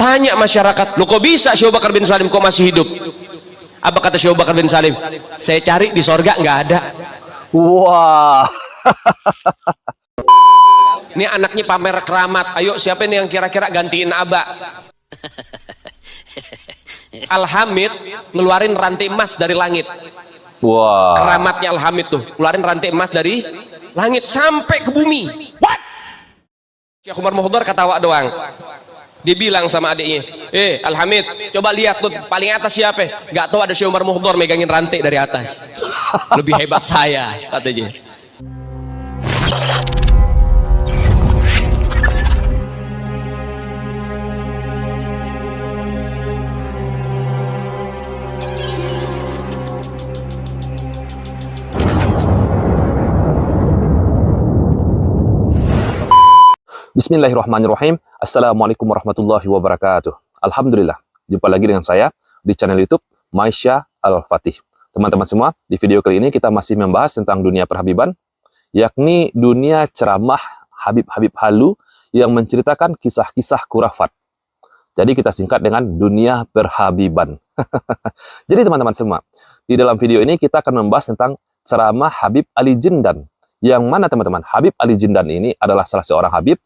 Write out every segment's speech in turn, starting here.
Tanya masyarakat, "Loh kok bisa Syekh Abu Bakar bin Salim kok masih hidup?" Apa kata Syekh Abu Bakar bin Salim? "Saya cari di sorga nggak ada." Wah. Ini anaknya pamer keramat. Ayo siapa nih yang kira-kira gantiin Aba? Al-Hamid ngeluarin rantai emas dari langit. Wah. Keramatnya Al-Hamid tuh, ngeluarin rantai emas dari langit sampai ke bumi. What? Syekh Umar Muhdar ketawa doang. Dia bilang sama adiknya, Al-Hamid, coba lihat tuh paling atas siapa? Gak tahu, ada Syekh Umar Muhdar megangin rantai dari atas. Lebih hebat saya, katanya. Bismillahirrahmanirrahim. Assalamualaikum warahmatullahi wabarakatuh. Alhamdulillah, jumpa lagi dengan saya di channel YouTube Maisha Al-Fatih. Teman-teman semua, di video kali ini kita masih membahas tentang dunia perhabiban, yakni dunia ceramah Habib-Habib halu yang menceritakan kisah-kisah khurafat. Jadi kita singkat dengan dunia perhabiban. Jadi teman-teman semua, di dalam video ini kita akan membahas tentang ceramah Habib Ali Jindan. Yang mana teman-teman, Habib Ali Jindan ini adalah salah seorang Habib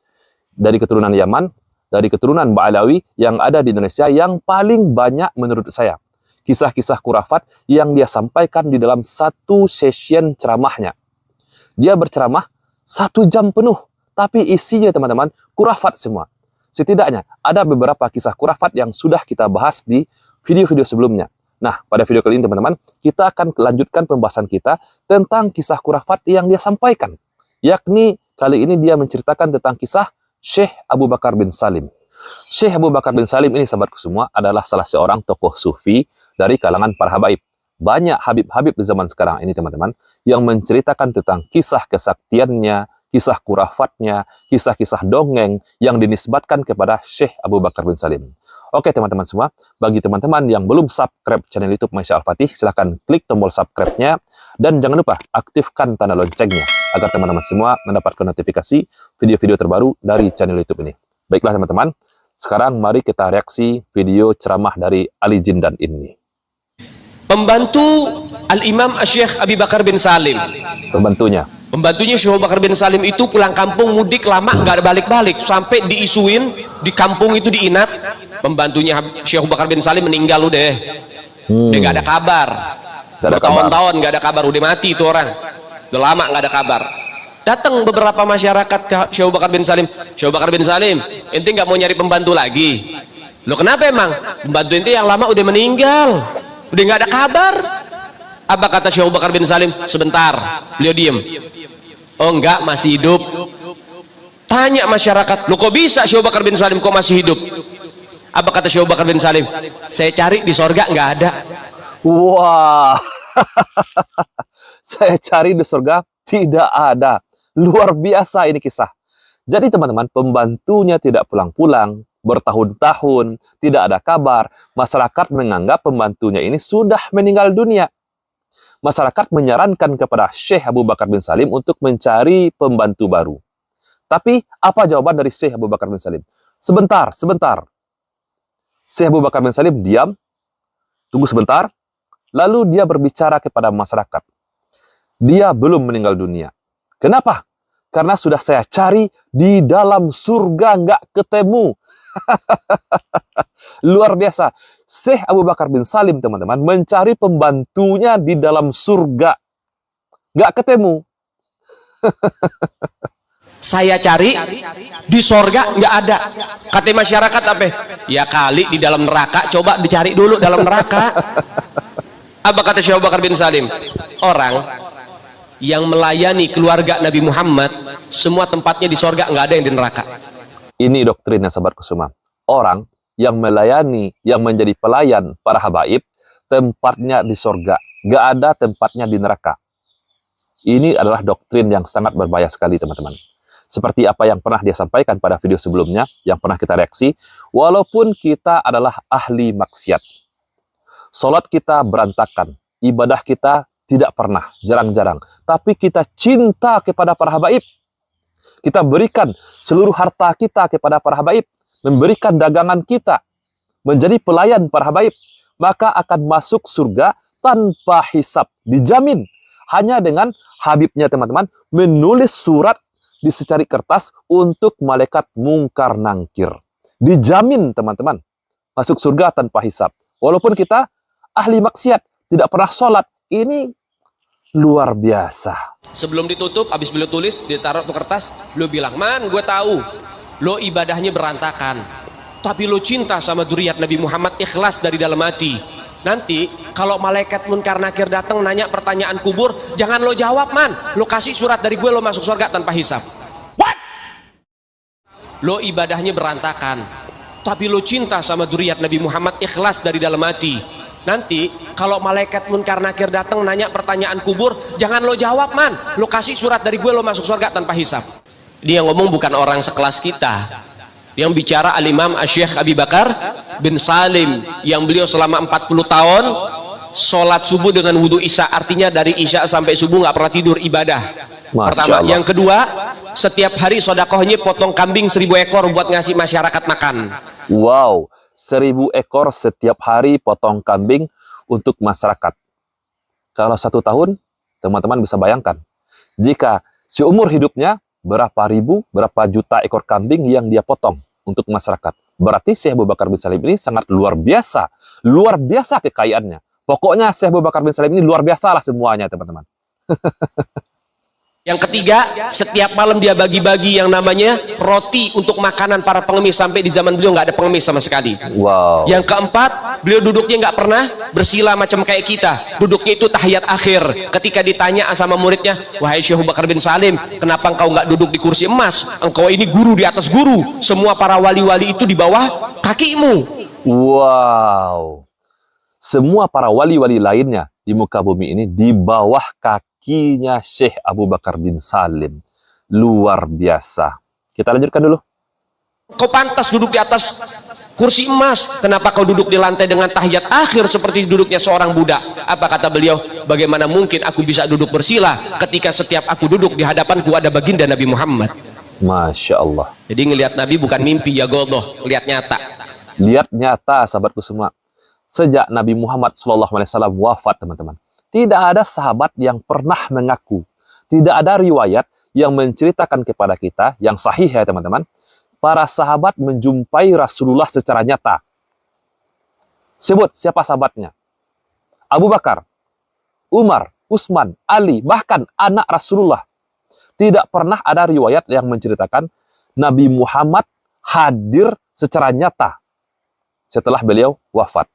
dari keturunan Yaman, dari keturunan Ba'alawi yang ada di Indonesia, yang paling banyak menurut saya kisah-kisah khurafat yang dia sampaikan di dalam satu session ceramahnya. Dia berceramah 1 jam penuh, tapi isinya teman-teman khurafat semua. Setidaknya ada beberapa kisah khurafat yang sudah kita bahas di video-video sebelumnya. Nah, pada video kali ini teman-teman, kita akan lanjutkan pembahasan kita tentang kisah khurafat yang dia sampaikan. Yakni kali ini dia menceritakan tentang kisah Syekh Abu Bakar bin Salim. Syekh Abu Bakar bin Salim ini, sahabatku semua, adalah salah seorang tokoh sufi dari kalangan para habaib. Banyak habib-habib di zaman sekarang ini teman-teman yang menceritakan tentang kisah kesaktiannya, kisah khurafatnya, kisah-kisah dongeng yang dinisbatkan kepada Syekh Abu Bakar bin Salim. Oke teman-teman semua, bagi teman-teman yang belum subscribe channel YouTube Maisha Al-Fatih, silahkan klik tombol subscribe-nya dan jangan lupa aktifkan tanda loncengnya agar teman-teman semua mendapatkan notifikasi video-video terbaru dari channel YouTube ini. Baiklah teman-teman, sekarang mari kita reaksi video ceramah dari Ali Jindan ini. Pembantu Al-Imam Syekh Abu Bakar bin Salim. Pembantunya Syekh Abu Bakar bin Salim itu pulang kampung mudik lama nggak balik-balik, sampai diisuin di kampung itu diinat. Pembantunya Syekh Abu Bakar bin Salim meninggal udah. Udah nggak ada kabar. Bertahun-tahun nggak ada kabar, udah mati itu orang. Udah lama nggak ada kabar. Datang beberapa masyarakat ke Syekh Abu Bakar bin Salim. Syekh Abu Bakar bin Salim, ente nggak mau nyari pembantu lagi? Loh kenapa emang? Pembantu ente yang lama udah meninggal, udah nggak ada kabar. Apa kata Syekh Abu Bakar bin Salim? Sebentar, beliau diem. Oh enggak, masih hidup. Tanya masyarakat, loh kok bisa Syekh Abu Bakar bin Salim kok masih hidup? Apa kata Syekh Abu Bakar bin Salim? Saya cari di sorga nggak ada. Wah. Saya cari di surga tidak ada. Luar biasa ini kisah. Jadi teman-teman, pembantunya tidak pulang-pulang, bertahun-tahun, tidak ada kabar. Masyarakat menganggap pembantunya ini sudah meninggal dunia. Masyarakat menyarankan kepada Syekh Abu Bakar bin Salim untuk mencari pembantu baru. Tapi apa jawaban dari Syekh Abu Bakar bin Salim? Sebentar. Syekh Abu Bakar bin Salim diam, tunggu sebentar, lalu dia berbicara kepada masyarakat. Dia belum meninggal dunia. Kenapa? Karena sudah saya cari di dalam surga nggak ketemu. Luar biasa. Syekh Abu Bakar bin Salim teman-teman mencari pembantunya di dalam surga, nggak ketemu. Saya cari di sorga nggak ada. Kata masyarakat apa? Ya kali di dalam neraka, coba dicari dulu dalam neraka. Apa kata Syekh Abu Bakar bin Salim? Orang yang melayani keluarga Nabi Muhammad, semua tempatnya di sorga, nggak ada yang di neraka. Ini doktrinnya sahabatku semua. Orang yang melayani, yang menjadi pelayan para habaib, tempatnya di sorga, nggak ada tempatnya di neraka. Ini adalah doktrin yang sangat berbahaya sekali teman-teman. Seperti apa yang pernah dia sampaikan pada video sebelumnya, yang pernah kita reaksi, walaupun kita adalah ahli maksiat, sholat kita berantakan, ibadah kita tidak pernah, jarang-jarang, tapi kita cinta kepada para habaib. Kita berikan seluruh harta kita kepada para habaib, memberikan dagangan kita, menjadi pelayan para habaib, maka akan masuk surga tanpa hisab, dijamin. Hanya dengan Habibnya teman-teman menulis surat di secari kertas untuk malaikat mungkar nangkir. Dijamin teman-teman, masuk surga tanpa hisab. Walaupun kita ahli maksiat, tidak pernah sholat, ini luar biasa. Sebelum ditutup, habis beliau tulis, ditaruh tuh kertas, beliau bilang, man, gue tahu lo ibadahnya berantakan, tapi lo cinta sama dzurriyyat Nabi Muhammad, ikhlas dari dalam hati. Nanti kalau malaikat munkar nakir datang nanya pertanyaan kubur, jangan lo jawab, man, lo kasih surat dari gue, lo masuk surga tanpa hisab. What? Lo ibadahnya berantakan, tapi lo cinta sama dzurriyyat Nabi Muhammad, ikhlas dari dalam hati. Nanti kalau malaikat munkar nakir datang nanya pertanyaan kubur, jangan lo jawab, man, lo kasih surat dari gue, lo masuk surga tanpa hisab. Dia ngomong bukan orang sekelas kita. Yang bicara Al-Imam Syekh Abi Bakar bin Salim, yang beliau selama 40 tahun sholat subuh dengan wudhu isya, artinya dari isya sampai subuh nggak pernah tidur ibadah. Pertama. Yang kedua, setiap hari sodakohnya potong kambing 1000 ekor buat ngasih masyarakat makan. Wow, 1000 ekor setiap hari potong kambing untuk masyarakat. Kalau 1 tahun, teman-teman bisa bayangkan, jika seumur hidupnya berapa ribu, berapa juta ekor kambing yang dia potong untuk masyarakat. Berarti Syekh Abu Bakar bin Salim ini sangat luar biasa kekayaannya. Pokoknya Syekh Abu Bakar bin Salim ini luar biasa lah semuanya teman-teman. Yang ketiga, setiap malam dia bagi-bagi yang namanya roti untuk makanan para pengemis, sampai di zaman beliau nggak ada pengemis sama sekali. Wow. Yang keempat, beliau duduknya nggak pernah bersila macam kayak kita. Duduknya itu tahiyat akhir. Ketika ditanya sama muridnya, wahai Syekh Abu Bakar bin Salim, kenapa engkau nggak duduk di kursi emas? Engkau ini guru di atas guru. Semua para wali-wali itu di bawah kakimu. Wow. Semua para wali-wali lainnya di muka bumi ini di bawah kakinya Syekh Abu Bakar bin Salim. Luar biasa. Kita lanjutkan dulu. Kau pantas duduk di atas kursi emas. Kenapa kau duduk di lantai dengan tahiyat akhir seperti duduknya seorang budak? Apa kata beliau? Bagaimana mungkin aku bisa duduk bersila ketika setiap aku duduk di hadapanku ada baginda Nabi Muhammad? Masya Allah. Jadi ngelihat Nabi bukan mimpi ya godoh, lihat nyata. Lihat nyata sahabatku semua. Sejak Nabi Muhammad SAW wafat teman-teman, tidak ada sahabat yang pernah mengaku, tidak ada riwayat yang menceritakan kepada kita yang sahih ya teman-teman, para sahabat menjumpai Rasulullah secara nyata. Sebut siapa sahabatnya? Abu Bakar, Umar, Utsman, Ali, bahkan anak Rasulullah. Tidak pernah ada riwayat yang menceritakan Nabi Muhammad hadir secara nyata setelah beliau wafat.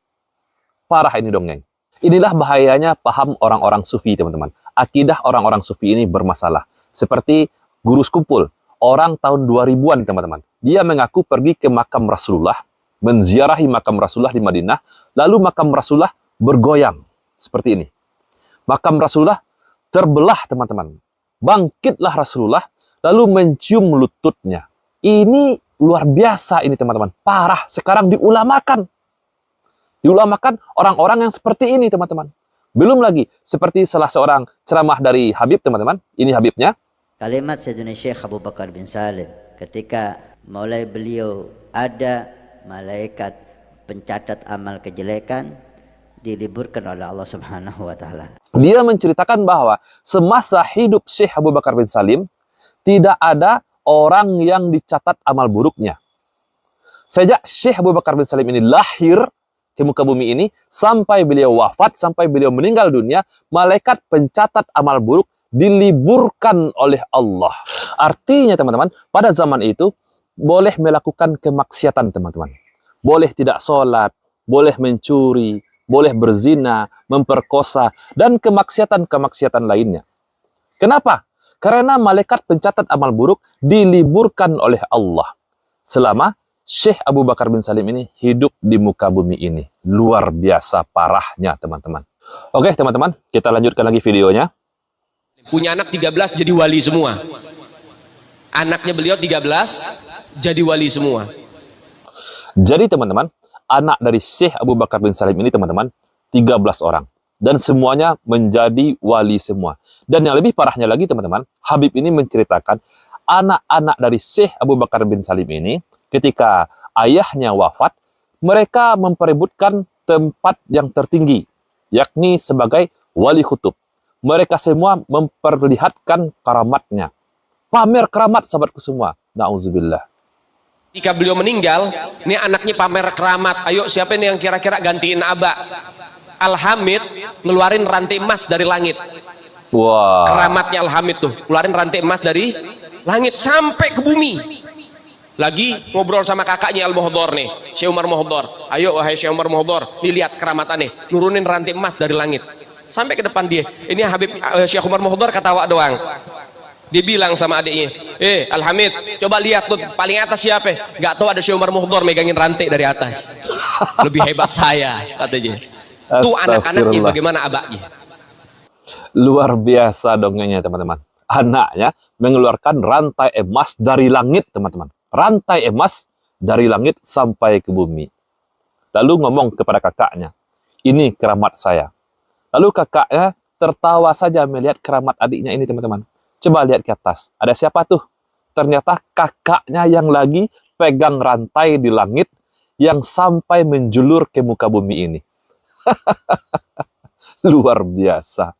Parah ini dongeng. Inilah bahayanya paham orang-orang sufi teman-teman. Akidah orang-orang sufi ini bermasalah. Seperti guru skumpul, orang tahun 2000-an teman-teman. Dia mengaku pergi ke makam Rasulullah, menziarahi makam Rasulullah di Madinah, lalu makam Rasulullah bergoyang. Seperti ini. Makam Rasulullah terbelah teman-teman. Bangkitlah Rasulullah, lalu mencium lututnya. Ini luar biasa ini teman-teman. Parah, sekarang diulamakan. Diulamakan orang-orang yang seperti ini teman-teman. Belum lagi seperti salah seorang ceramah dari Habib teman-teman. Ini Habibnya. Kalimat Sayyidina Syekh Abu Bakar bin Salim ketika mulai beliau ada malaikat pencatat amal kejelekan diliburkan oleh Allah Subhanahu wa taala. Dia menceritakan bahwa semasa hidup Syekh Abu Bakar bin Salim tidak ada orang yang dicatat amal buruknya. Sejak Syekh Abu Bakar bin Salim ini lahir ke muka bumi ini, sampai beliau wafat, sampai beliau meninggal dunia, malaikat pencatat amal buruk diliburkan oleh Allah. Artinya teman-teman, pada zaman itu boleh melakukan kemaksiatan teman-teman. Boleh tidak sholat, boleh mencuri, boleh berzina, memperkosa, dan kemaksiatan-kemaksiatan lainnya. Kenapa? Karena malaikat pencatat amal buruk diliburkan oleh Allah. Selama Syekh Abu Bakar bin Salim ini hidup di muka bumi ini. Luar biasa parahnya teman-teman. Oke teman-teman, kita lanjutkan lagi videonya. Punya anak 13 jadi wali semua. Anaknya beliau 13 jadi wali semua. Jadi teman-teman, anak dari Syekh Abu Bakar bin Salim ini teman-teman 13 orang. Dan semuanya menjadi wali semua. Dan yang lebih parahnya lagi teman-teman, Habib ini menceritakan anak-anak dari Syekh Abu Bakar bin Salim ini ketika ayahnya wafat, mereka memperebutkan tempat yang tertinggi, yakni sebagai wali kutub. Mereka semua memperlihatkan karamatnya. Pamer keramat, sahabatku semua. Na'udzubillah. Ketika beliau meninggal, ini anaknya pamer keramat. Ayo, siapa ini yang kira-kira gantiin Aba? Al-Hamid ngeluarin rantai emas dari langit. Wah. Keramatnya Al-Hamid tuh, ngeluarin rantai emas dari langit sampai ke bumi. Lagi ngobrol sama kakaknya Al-Muhdhar nih, Syekh Umar Muhdhar. Ayo wahai Syekh Umar Muhdhar, nih lihat keramatannya, nurunin rantai emas dari langit. Sampai ke depan dia. Ini Habib Syekh Umar Muhdhar ketawa doang. Dia bilang sama adiknya, Al-Hamid, coba lihat tuh paling atas siapa? Gak tahu, ada Syekh Umar Muhdhar megangin rantai dari atas. Lebih hebat saya, katanya. Tuh anak-anaknya bagaimana abaknya. Luar biasa dongengnya, teman-teman. Anaknya mengeluarkan rantai emas dari langit, teman-teman. Rantai emas dari langit sampai ke bumi. Lalu ngomong kepada kakaknya, ini keramat saya. Lalu kakaknya tertawa saja melihat keramat adiknya ini, teman-teman. Coba lihat ke atas, ada siapa tuh? Ternyata kakaknya yang lagi pegang rantai di langit yang sampai menjulur ke muka bumi ini. Luar biasa.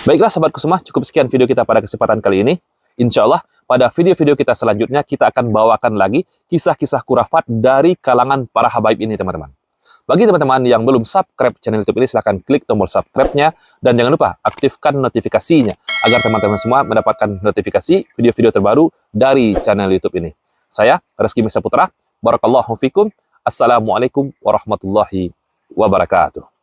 Baiklah sahabatku semua, cukup sekian video kita pada kesempatan kali ini. Insya Allah pada video-video kita selanjutnya kita akan bawakan lagi kisah-kisah kurafat dari kalangan para habaib ini, teman-teman. Bagi teman-teman yang belum subscribe channel YouTube ini, silahkan klik tombol subscribe-nya dan jangan lupa aktifkan notifikasinya agar teman-teman semua mendapatkan notifikasi video-video terbaru dari channel YouTube ini. Saya Reski Mesa Putra, barakallahu fikum. Assalamualaikum warahmatullahi wabarakatuh.